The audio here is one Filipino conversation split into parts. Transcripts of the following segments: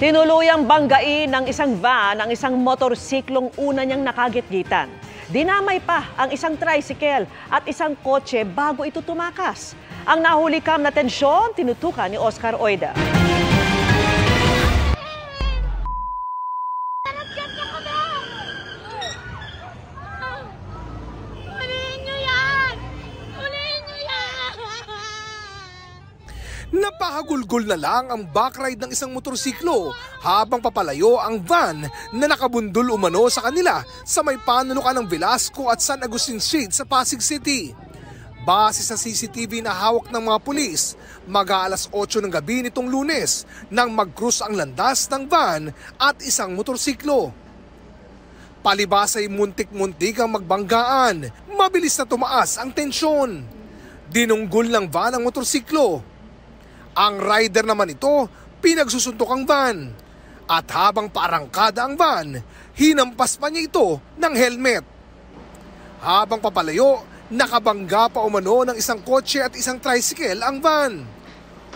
Tinuluyang banggain ng isang van ang isang motorsiklong una niyang nakagitgitan. Dinamay pa ang isang tricycle at isang kotse bago ito tumakas. Ang nahuli kam na tensyon, tinutukan ni Oscar Oida. Napahagulgol na lang ang backride ng isang motorsiklo habang papalayo ang van na nakabundol umano sa kanila sa may panunukan ng Velasco at San Agustin Street sa Pasig City. Base sa CCTV na hawak ng mga pulis, mag-aalas 8 ng gabi nitong Lunes nang mag-cruise ang landas ng van at isang motorsiklo. Palibas ay muntik-muntik ang magbanggaan, mabilis na tumaas ang tensyon. Dinunggol ng van ang motorsiklo. Ang rider naman ito, pinagsusuntok ang van. At habang paarangkada ang van, hinampas pa niya ito ng helmet. Habang papalayo, nakabangga pa umano ng isang kotse at isang tricycle ang van.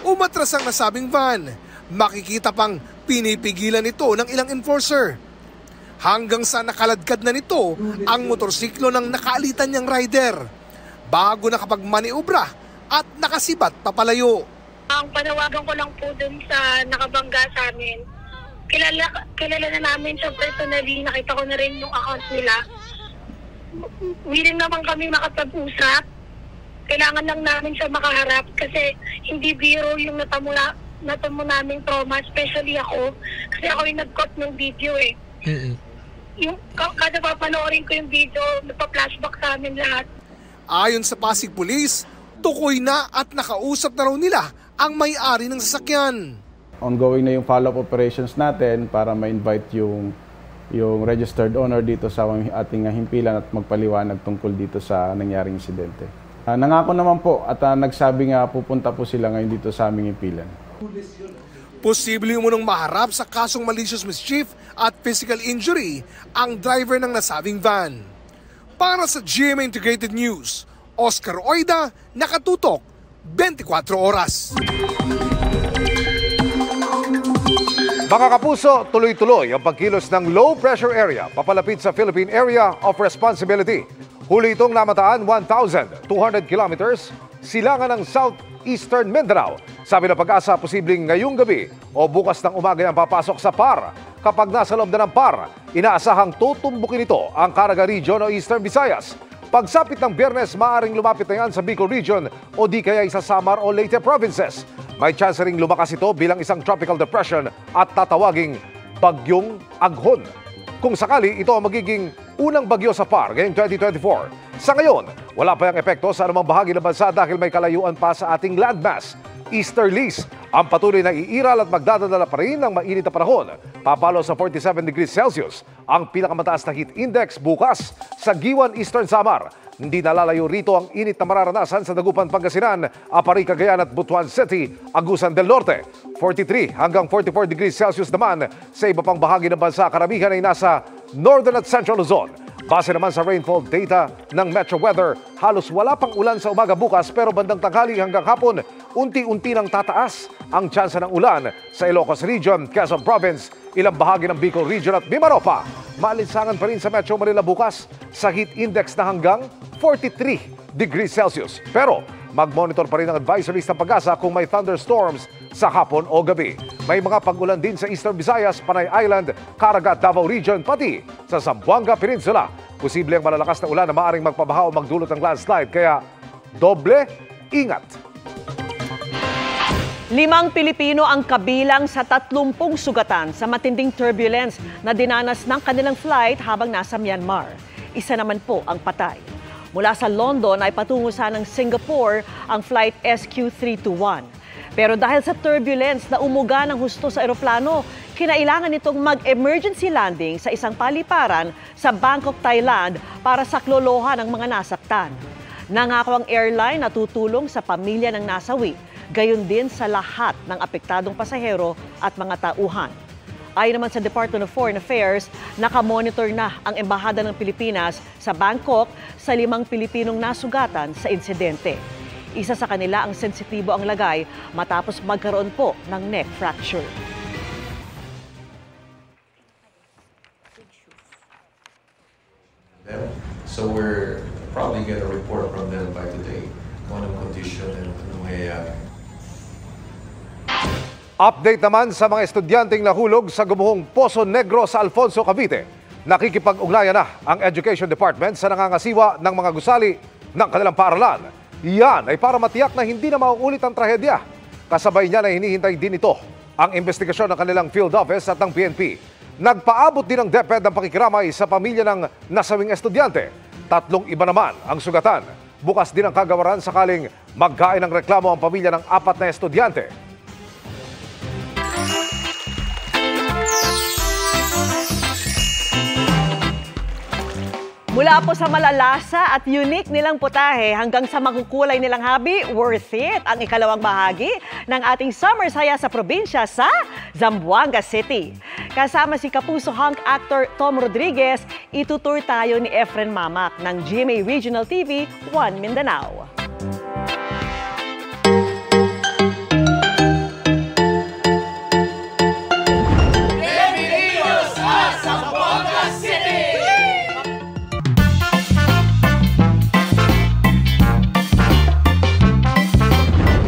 Umatras ang nasabing van. Makikita pang pinipigilan ito ng ilang enforcer. Hanggang sa nakaladkad na nito ang motorsiklo ng nakaalitan niyang rider. Bago nakapagmaniobra at nakasibat papalayo. Ang panawagan ko lang po dun sa nakabangga sa amin, kilala na namin siya personally, nakita ko na rin yung account nila. Willing naman kami makapag-usap. Kailangan lang namin siya makaharap kasi hindi biro yung natamo naming trauma, especially ako. Kasi ako yung nag-cut ng video eh. Yung kada papanoorin ko yung video, nagpa-flashback sa amin lahat. Ayon sa Pasig Police, tukoy na at nakausap na raw nila ang may-ari ng sasakyan. Ongoing na yung follow-up operations natin para ma-invite yung registered owner dito sa ating himpilan at magpaliwanag tungkol dito sa nangyaring insidente. Nangako naman po at nagsabi nga pupunta po sila ngayon dito sa aming himpilan. Posible umunong maharap sa kasong malicious mischief at physical injury ang driver ng nasabing van. Para sa GMA Integrated News, Oscar Oida, nakatutok 24 oras. Mga kapuso, tuloy-tuloy ang pagkilos ng low pressure area papalapit sa Philippine Area of Responsibility. Huli itong namataan 1,200 kilometers silangan ng southeastern Mindanao. Sabi ng Pag-asa, posibleng ngayong gabi o bukas ng umaga ang papasok sa PAR. Kapag nasa loob na ng PAR, inaasahang tutumbukin ito ang Caraga Region o Eastern Visayas. Pagsapit ng Biyernes, maaaring lumapit na yan sa Bicol Region o di kaya sa Samar o Leyte Provinces. May chance ring lumakas ito bilang isang tropical depression at tatawaging Bagyong Aghon. Kung sakali, ito ang magiging unang bagyo sa PAR ngayong 2024. Sa ngayon, wala pa yung epekto sa anumang bahagi ng bansa dahil may kalayuan pa sa ating landmass. Easterlies ang patuloy na iiral at magdadala pa rin ng mainit na panahon. Papalo sa 47 degrees Celsius ang pinakamataas na heat index bukas sa Giwan, Eastern Samar. Hindi nalalayo rito ang init na mararanasan sa Dagupan, Pangasinan, Apari, Cagayan at Butuan City, Agusan del Norte. 43 hanggang 44 degrees Celsius naman sa iba pang bahagi ng bansa. Karamihan ay nasa Northern at Central Luzon. Base naman sa rainfall data ng Metro Weather, halos wala pang ulan sa umaga bukas pero bandang tanghali hanggang hapon, unti-unti nang tataas ang tsansa ng ulan sa Ilocos Region, Quezon Province, ilang bahagi ng Bicol Region at Mimaropa. Maalinsangan pa rin sa Metro Manila bukas sa heat index na hanggang 43 degrees Celsius. Pero mag-monitor pa rin ang advisories ng Pag-asa kung may thunderstorms sa hapon o gabi. May mga pag-ulan din sa Eastern Visayas, Panay Island, Caraga, Davao Region, pati sa Zamboanga Peninsula. Posible ang malalakas na ulan na maaaring magpabaha o magdulot ng landslide, kaya doble ingat. 5 Pilipino ang kabilang sa 30 sugatan sa matinding turbulence na dinanas ng kanilang flight habang nasa Myanmar. Isa naman po ang patay. Mula sa London ay patungo sana ng Singapore ang flight SQ321. Pero dahil sa turbulence na umuga ng husto sa eroplano, kinailangan nitong mag-emergency landing sa isang paliparan sa Bangkok, Thailand para saklolohan ang mga nasaktan. Nangako ang airline na tutulong sa pamilya ng nasawi, gayon din sa lahat ng apektadong pasahero at mga tauhan. Ayon naman sa Department of Foreign Affairs, nakamonitor na ang Embahada ng Pilipinas sa Bangkok sa 5 Pilipinong nasugatan sa insidente. Isa sa kanila ang sensitibo ang lagay matapos magkaroon po ng neck fracture. So we're probably get a report from them by today kung anong condition and anong mangyayari. Update naman sa mga estudyanteng nahulog sa gumuhong Poso Negro sa Alfonso, Cavite. Nakikipag-ugnayan na ang Education Department sa nangangasiwa ng mga gusali ng kanilang paaralan. Yan ay para matiyak na hindi na mauulit ang trahedya. Kasabay niya na hinihintay din ito ang investigasyon ng kanilang field office at ng PNP. Nagpaabot din ng DepEd ng pakikiramay sa pamilya ng nasawing estudyante. 3 iba naman ang sugatan. Bukas din ang kagawaran sakaling magkain ng reklamo ang pamilya ng 4 na estudyante. Mula po sa malalasa at unique nilang putahe hanggang sa makukulay nilang hobby, worth it ang ikalawang bahagi ng ating summer saya sa probinsya sa Zamboanga City. Kasama si Kapuso hunk actor Tom Rodriguez, itutur tayo ni Efren Mamak ng GMA Regional TV 1 Mindanao.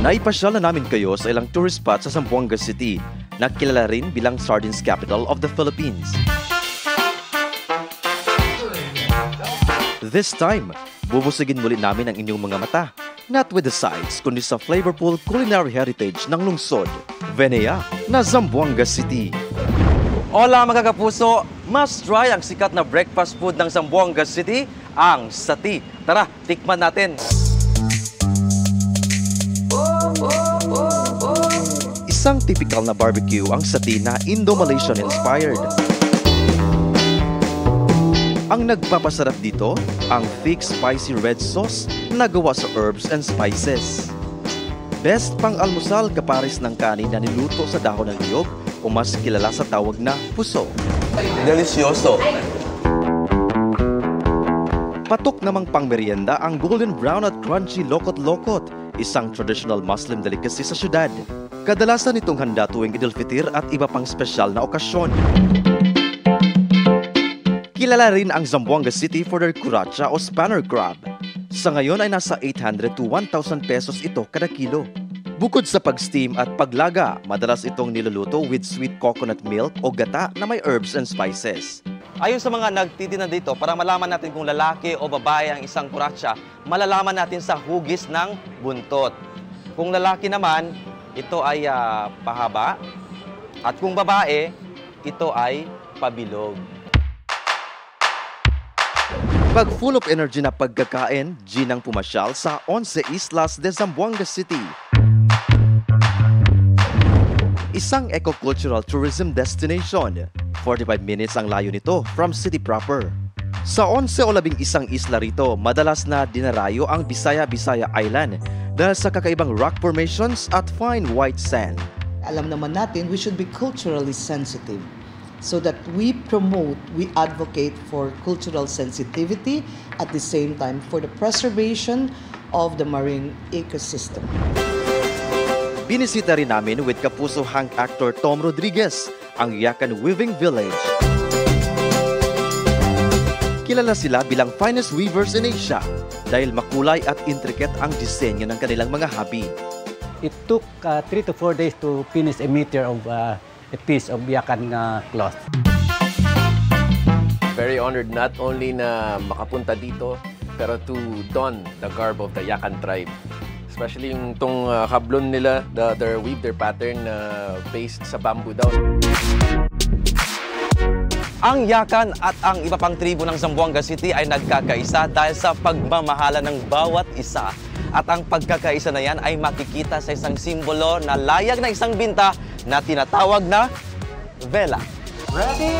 Naipasyal na namin kayo sa ilang tourist spot sa Zamboanga City na kilala rin bilang Sardines Capital of the Philippines. This time, bubusugin muli namin ang inyong mga mata, not with the sights, kundi sa flavorful culinary heritage ng lungsod, Venea na Zamboanga City. Hola mga kapuso! Must try ang sikat na breakfast food ng Zamboanga City, ang sati. Tara, tikman natin! Isang typical na barbecue ang sati na Indo-Malaysian inspired. Ang nagpapasarap dito, ang thick spicy red sauce na gawa sa herbs and spices. Best pang almusal kapares ng kanin na niluto sa dahon ng niyog o mas kilala sa tawag na puso. Delicioso! Patok namang pang merienda ang golden brown at crunchy lokot-lokot, isang traditional Muslim delicacy sa syudad. Kadalasan itong handa tuwing Idul Fitr at iba pang espesyal na okasyon. Kilala rin ang Zamboanga City for their kuracha o spanner crab. Sa ngayon ay nasa 800 to 1,000 pesos ito kada kilo. Bukod sa pag-steam at paglaga, madalas itong niluluto with sweet coconut milk o gata na may herbs and spices. Ayon sa mga nagtitinda dito, para malaman natin kung lalaki o babae ang isang kuracha, malalaman natin sa hugis ng buntot. Kung lalaki naman, ito ay pahaba. At kung babae, ito ay pabilog. Pag full of energy na pagkakain, Ginang pumasyal sa 11 Islas de Zamboanga City. Isang eco-cultural tourism destination. 45 minutes ang layo nito from city proper. Sa 11 o 11 isla rito, madalas na dinarayo ang Bisaya Island dahil sa kakaibang rock formations at fine white sand. Alam naman natin, we should be culturally sensitive so that we advocate for cultural sensitivity at the same time for the preservation of the marine ecosystem. Binisita rin namin with Kapuso hunk actor Tom Rodriguez ang Yakan Weaving Village. Kilala sila bilang finest weavers in Asia dahil makulay at intricate ang disenyo ng kanilang mga hobby. It took 3 to 4 days to finish a meter of a piece of Yakan cloth. Very honored not only na makapunta dito, pero to don the garb of the Yakan tribe. Especially yung tong hablon nila, their weave, their pattern based sa bamboo daw. Ang Yakan at ang iba pang tribo ng Zamboanga City ay nagkakaisa dahil sa pagmamahala ng bawat isa. At ang pagkakaisa na yan ay makikita sa isang simbolo na layag na isang binta na tinatawag na vela. Ready?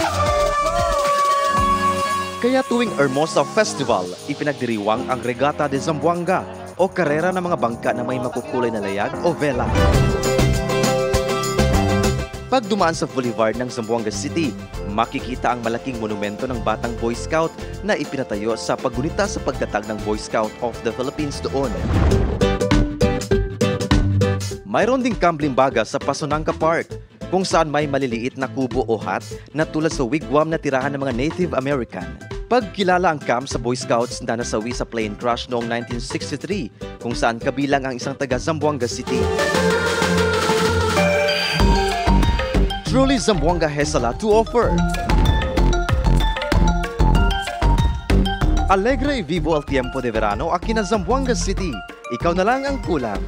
Kaya tuwing Hermosa Festival, ipinagdiriwang ang Regata de Zamboanga o karera ng mga bangka na may makukulay na layag o vela. Pag dumaan sa boulevard ng Zamboanga City, makikita ang malaking monumento ng Batang Boy Scout na ipinatayo sa paggunita sa pagtatag ng Boy Scout of the Philippines doon. Mayroon ding Kamblimbaga sa Pasonanca Park, kung saan may maliliit na kubo o hut na tulad sa wigwam na tirahan ng mga Native American. Ipagkilala ang camp sa Boy Scouts na nasawi sa plane crash noong 1963 kung saan kabilang ang isang taga Zamboanga City. Truly Zamboanga has a lot to offer. Alegre y vivo al tiempo de verano aquí na Zamboanga City. Ikaw na lang ang kulang.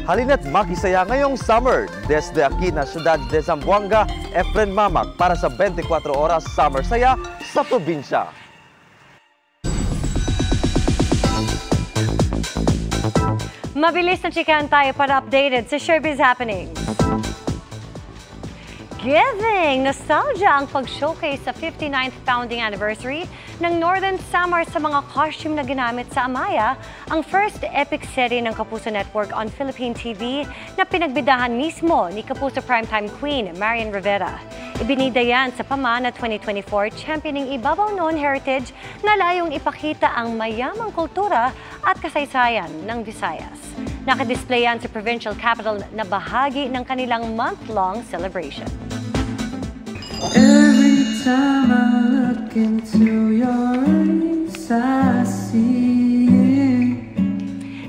Halina't makisaya ngayong summer desde aquí na Ciudad de Zamboanga, Efren Mamak para sa 24 oras summer saya sa probinsya. Mabilis na chikahan tayo para updated sa showbiz happenings. Giving nostalgia ang pag-showcase sa 59th founding anniversary ng Northern Samar sa mga costume na ginamit sa Amaya, ang first epic serie ng Kapuso Network on Philippine TV na pinagbidahan mismo ni Kapuso Primetime Queen Marian Rivera. Ibinida yan sa Pamana 2024 championing Ibabaw Noon Heritage na layong ipakita ang mayamang kultura at kasaysayan ng Visayas. Nakadisplay yan sa provincial capital na bahagi ng kanilang month-long celebration. Every time I look into your eyes, I see.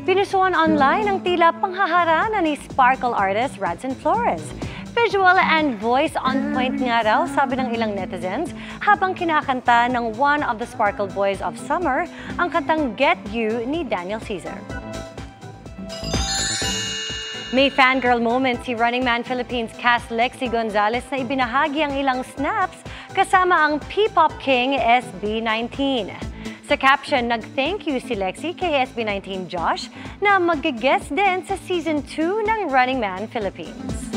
Pinusuan online ang tila panghaharana ni Sparkle artist Radson Flores. Visual and voice on point nga raw, sabi ng ilang netizens, habang kinakanta ng one of the Sparkle Boys of Summer ang kantang Get You ni Daniel Caesar. May fangirl moment si Running Man Philippines cast Lexi Gonzalez na ibinahagi ang ilang snaps kasama ang P-Pop King SB19. Sa caption, nag-thank you si Lexi kay SB19 Josh na mag-guest din sa Season 2 ng Running Man Philippines.